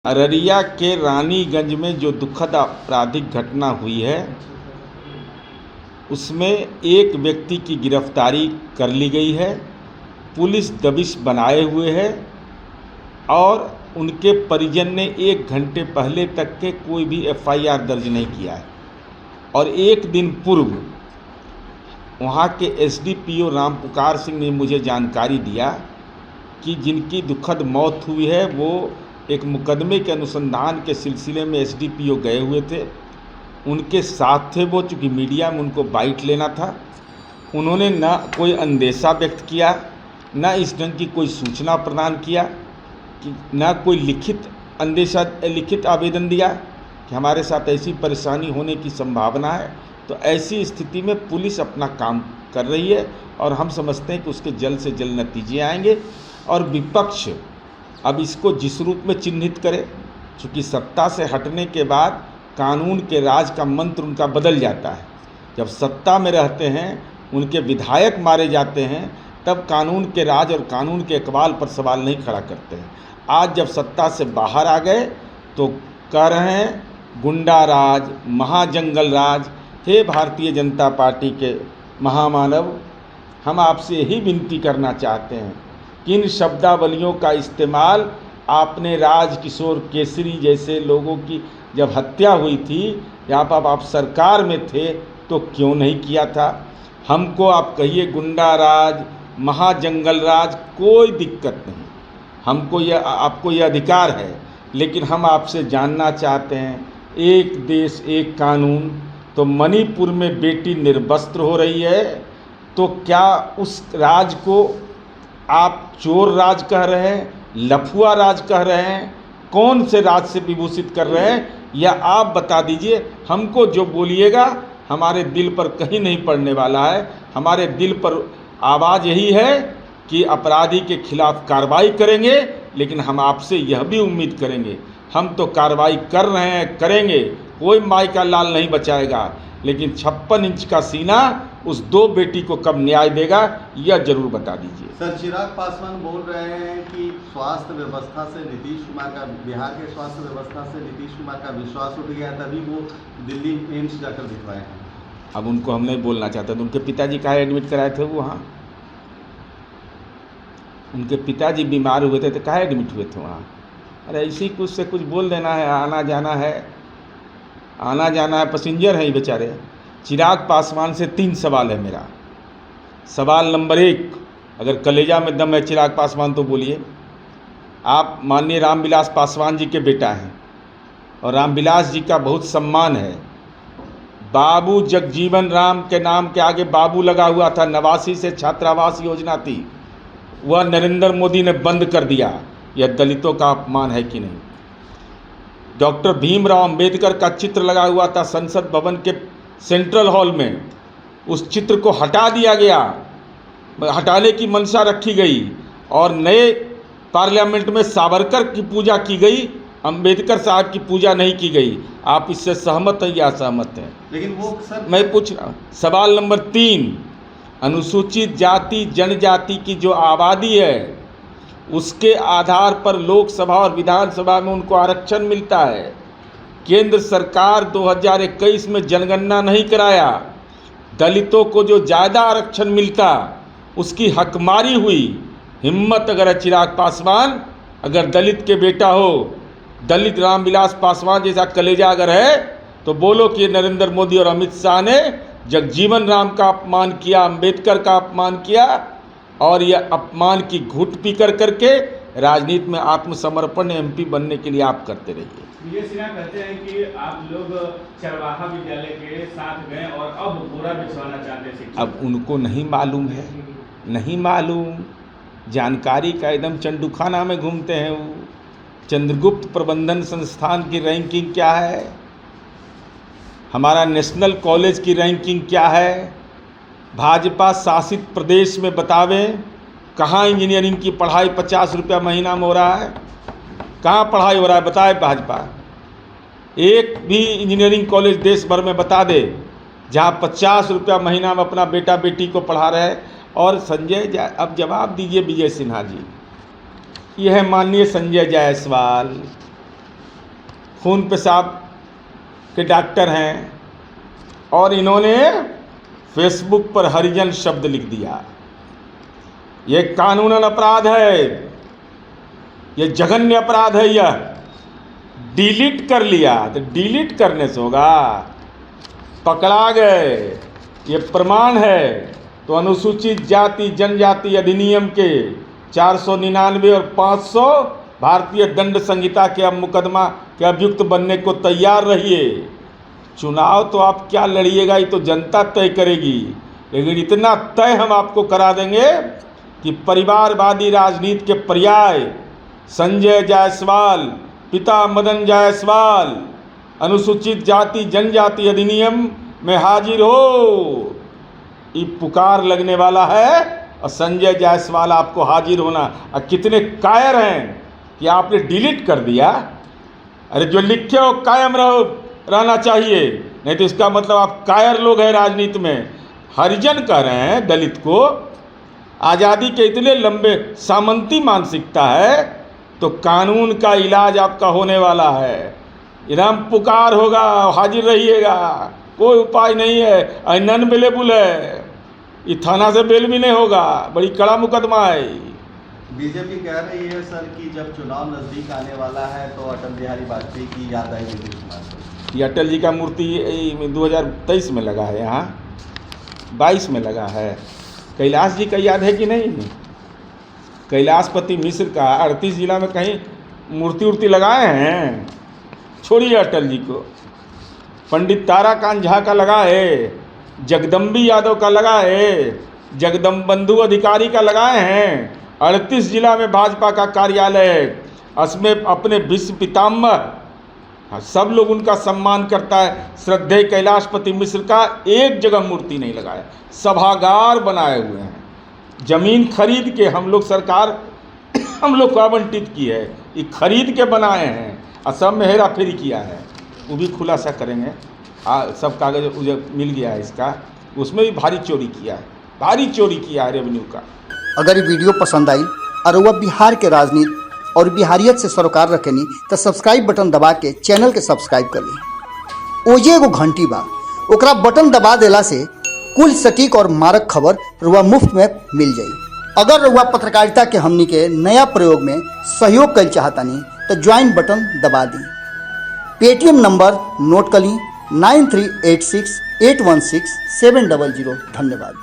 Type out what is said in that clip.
अररिया के रानीगंज में जो दुखद आपराधिक घटना हुई है उसमें एक व्यक्ति की गिरफ्तारी कर ली गई है। पुलिस दबिश बनाए हुए है और उनके परिजन ने 1 घंटे पहले तक के कोई भी एफआईआर दर्ज नहीं किया है। और एक दिन पूर्व वहाँ के एसडीपीओ राम पुकार सिंह ने मुझे जानकारी दिया कि जिनकी दुखद मौत हुई है वो एक मुकदमे के अनुसंधान के सिलसिले में एसडीपीओ गए हुए थे, उनके साथ थे वो। चूँकि मीडिया में उनको बाइट लेना था, उन्होंने न कोई अंदेशा व्यक्त किया, न इस ढंग की कोई सूचना प्रदान किया, कि न कोई लिखित आवेदन दिया कि हमारे साथ ऐसी परेशानी होने की संभावना है। तो ऐसी स्थिति में पुलिस अपना काम कर रही है और हम समझते हैं कि उसके जल्द से जल्द नतीजे आएंगे। और विपक्ष अब इसको जिस रूप में चिन्हित करे, चूँकि सत्ता से हटने के बाद कानून के राज का मंत्र उनका बदल जाता है। जब सत्ता में रहते हैं, उनके विधायक मारे जाते हैं, तब कानून के राज और कानून के इकबाल पर सवाल नहीं खड़ा करते हैं। आज जब सत्ता से बाहर आ गए तो कह रहे हैं गुंडा राज, महाजंगल राज। हे भारतीय जनता पार्टी के महामानव, हम आपसे यही विनती करना चाहते हैं कि इन शब्दावलियों का इस्तेमाल आपने राज किशोर केसरी जैसे लोगों की जब हत्या हुई थी या आप सरकार में थे तो क्यों नहीं किया था। हमको आप कहिए गुंडा राज, महाजंगल राज, कोई दिक्कत नहीं, हमको यह आपको यह अधिकार है। लेकिन हम आपसे जानना चाहते हैं, एक देश एक कानून। तो मणिपुर में बेटी निर्वस्त्र हो रही है, तो क्या उस राज को आप चोर राज कह रहे हैं, लफुआ राज कह रहे हैं, कौन से राज से विभूषित कर रहे हैं, या आप बता दीजिए। हमको जो बोलिएगा हमारे दिल पर कहीं नहीं पड़ने वाला है। हमारे दिल पर आवाज़ यही है कि अपराधी के खिलाफ कार्रवाई करेंगे, लेकिन हम आपसे यह भी उम्मीद करेंगे, हम तो कार्रवाई कर रहे हैं, करेंगे, कोई माई का लाल नहीं बचाएगा, लेकिन 56 इंच का सीना उस 2 बेटी को कब न्याय देगा, यह जरूर बता दीजिए। सर, चिराग पासवान बोल रहे हैं कि स्वास्थ्य व्यवस्था से नीतीश कुमार का, बिहार के स्वास्थ्य व्यवस्था से नीतीश कुमार का विश्वास उठ गया, तभी वो दिल्ली एम्स जाकर दिखवाए हैं। अब उनको हम नहीं बोलना चाहते, तो उनके पिताजी काहे एडमिट कराए थे वो वहाँ? उनके पिताजी बीमार हुए थे तो काहे एडमिट हुए थे वहाँ? अरे ऐसे ही कुछ से कुछ बोल देना है, आना जाना है, पैसेंजर हैं ये बेचारे। चिराग पासवान से 3 सवाल है मेरा। सवाल नंबर 1, अगर कलेजा में दम है चिराग पासवान तो बोलिए। आप माननीय रामविलास पासवान जी के बेटा हैं और रामविलास जी का बहुत सम्मान है। बाबू जगजीवन राम के नाम के आगे बाबू लगा हुआ था, 89 से छात्रावास योजना थी, वह नरेंद्र मोदी ने बंद कर दिया। यह दलितों का अपमान है कि नहीं? डॉक्टर भीमराव अंबेडकर का चित्र लगा हुआ था संसद भवन के सेंट्रल हॉल में, उस चित्र को हटा दिया गया, हटाने की मंशा रखी गई और नए पार्लियामेंट में सावरकर की पूजा की गई, अंबेडकर साहब की पूजा नहीं की गई। आप इससे सहमत हैं या असहमत हैं? लेकिन वो सर, मैं पूछ रहा हूँ। सवाल नंबर 3, अनुसूचित जाति जनजाति की जो आबादी है उसके आधार पर लोकसभा और विधानसभा में उनको आरक्षण मिलता है। केंद्र सरकार 2021 में जनगणना नहीं कराया, दलितों को जो ज़्यादा आरक्षण मिलता उसकी हकमारी हुई। हिम्मत अगर है चिराग पासवान, अगर दलित के बेटा हो, दलित रामविलास पासवान जैसा कलेजा अगर है, तो बोलो कि नरेंद्र मोदी और अमित शाह ने जगजीवन राम का अपमान किया, अंबेडकर का अपमान किया, और यह अपमान की घुट पी करके राजनीति में आत्मसमर्पण एमपी बनने के लिए आप करते रहिए। विजय सिन्हा कहते हैं कि आप लोग चरवाहा विद्यालय के साथ गए और अब बोरा बिछवाना चाहते हैं। अब उनको नहीं मालूम है, नहीं मालूम, जानकारी का एकदम चंडूखाना में घूमते हैं वो। चंद्रगुप्त प्रबंधन संस्थान की रैंकिंग क्या है, हमारा नेशनल कॉलेज की रैंकिंग क्या है, भाजपा शासित प्रदेश में बतावें कहाँ इंजीनियरिंग की पढ़ाई 50 रुपया महीना में हो रहा है, कहाँ पढ़ाई हो रहा है बताए भाजपा। एक भी इंजीनियरिंग कॉलेज देश भर में बता दे जहाँ 50 रुपया महीना में अपना बेटा बेटी को पढ़ा रहे। और अब जवाब दीजिए विजय सिन्हा जी, यह है माननीय संजय जायसवाल, खून पेशाब के डॉक्टर हैं, और इन्होंने फेसबुक पर हरिजन शब्द लिख दिया। ये कानूनन अपराध है, ये जघन्य अपराध है। यह डिलीट कर लिया, तो डिलीट करने से होगा? पकड़ा गए, ये प्रमाण है। तो अनुसूचित जाति जनजाति अधिनियम के 499 और 500 भारतीय दंड संहिता के अब मुकदमा के अभियुक्त बनने को तैयार रहिए। चुनाव तो आप क्या लड़िएगा ये तो जनता तय करेगी, लेकिन इतना तय हम आपको करा देंगे कि परिवारवादी राजनीति के पर्याय संजय जायसवाल, पिता मदन जायसवाल अनुसूचित जाति जनजाति अधिनियम में हाजिर हो, ये पुकार लगने वाला है। और संजय जायसवाल आपको हाजिर होना। और कितने कायर हैं कि आपने डिलीट कर दिया। अरे जो लिखे हो कायम रहना चाहिए, नहीं तो इसका मतलब आप कायर लोग हैं राजनीति में। हरिजन कह रहे हैं दलित को, आज़ादी के इतने लंबे सामंती मानसिकता है, तो कानून का इलाज आपका होने वाला है। इनाम पुकार होगा, हाजिर रहिएगा, कोई उपाय नहीं है, नॉन अवेलेबल है, ये थाना से बेल भी नहीं होगा, बड़ी कड़ा मुकदमा है। बीजेपी कह रही है सर कि जब चुनाव नज़दीक आने वाला है तो अटल बिहारी वाजपेयी की याद आएगी नीतीश कुमार को। ये अटल जी का मूर्ति 2023 में लगा है, यहाँ 22 में लगा है। कैलाश जी का याद है कि नहीं? कैलाशपति मिश्र का 38 जिला में कहीं मूर्ति उर्ति लगाए हैं? छोड़िए अटल जी को। पंडित ताराकांत झा का लगा है, जगदम्बी यादव का लगा है, जगदम्बंधु अधिकारी का लगाए हैं। 38 जिला में भाजपा का कार्यालय है, उसमें अपने विश्व पितामह सब लोग उनका सम्मान करता है। श्रद्धेय कैलाशपति मिश्र का एक जगह मूर्ति नहीं लगाया, सभागार बनाए हुए हैं। जमीन खरीद के हम लोग सरकार हम लोग को आवंटित की है, ये खरीद के बनाए हैं, असम में हेरा फेरी किया है, वो भी खुलासा करेंगे। सब कागज मुझे मिल गया है इसका, उसमें भी भारी चोरी किया है, भारी चोरी किया है रेवेन्यू का। अगर ये वीडियो पसंद आई और वह बिहार के राजनीति और बिहारियत से सरोकार रखेनी तो सब्सक्राइब बटन दबा के चैनल के सब्सक्राइब कर ली। ओजे एगो घंटी बा, ओकरा बटन दबा देला से कुल सटीक और मारक खबर रुआ मुफ्त में मिल जाई। अगर रुआ पत्रकारिता के हमनी के नया प्रयोग में सहयोग कर चाहतानी तो ज्वाइन बटन दबा दी। पेटीएम नंबर नोट कर ली 9386816700। धन्यवाद।